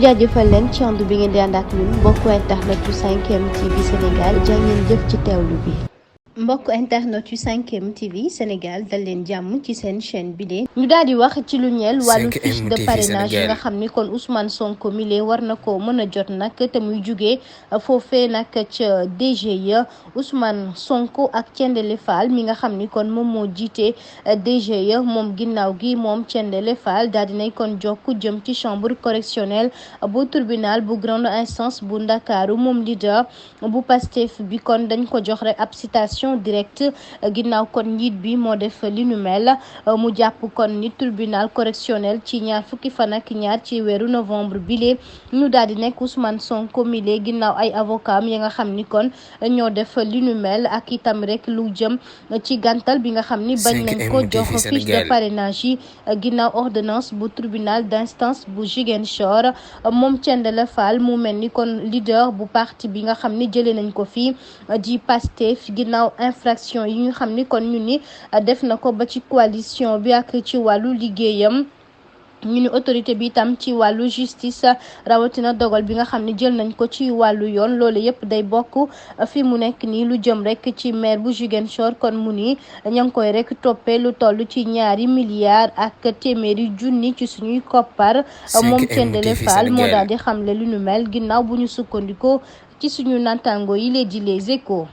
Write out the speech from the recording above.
jaajëfal leen ci ànd bi ngeen di ànd ak ñun mbokku internet yu 5M TV Sénégal jaa ngeen jëf ci teewlu bi. mbokk internet yu 5M TV Sénégal dal leen jàmm ci seen chaîne bi de ñu daal di wax ci lu ñeel wàllu fiche de parrainage yi nga xam ni kon Ousmane Sonko mile war na ko mën a jot nag te muy jugee foofee nag ca DGE Ousmane Sonko ak Thiendella Fall mi nga xam ni kon moom moo jiite DGE moom ginnaaw gi moom Thiendella Fall daal dinay kon jokku jëm ci chambre correctionnelle bu tribunal bu grande instance bu Ndakaaru moom leader bu Pastef bi kon dañ ko jox rek ab citation direct ginnaaw kon njiit bi moo def li nu mel mu jàpp kon ni tribunal correctionnel ci ñaar fukki fan ak ñaar ci weeru novembre bile ñu daal di nekk Ousmane Sonko mile ginnaaw ay avocat ya nga xam ni kon ñoo def li nu mel ak itam rek lu jëm ci gàntal bi nga xam ni bañ nañ ko jox fiche de parrainage yi ginnaaw ordonnance bu tribunal d'instance bu Ziguinchor moom Thiendella Fall mu mel ni kon leader bu parti bi nga xam ni jëlee nañ ko fii di Pastef ginnaaw infraction yi nga xam ni kon ñu ni def na ko ba ci coalition bi ak ci wàllu liggéeyam ñu ni autorité bi itam ci wàllu justice rawatina dogal bi nga xam ne jël nañ ko ci wàllu yoon loolu yëpp day bokk fi mu nekk nii lu jëm rek ci maire bu Ziguinchor kon mu ni ña ngi koy rek toppee lu toll ci ñaari milliards ak téeméeri junni ci suñuy koppar moom Thiendella Fall moo daal di xamle lu nu mel ginnaaw bu ñu sukkandikoo ci suñu nantango yi lee di Les Échos.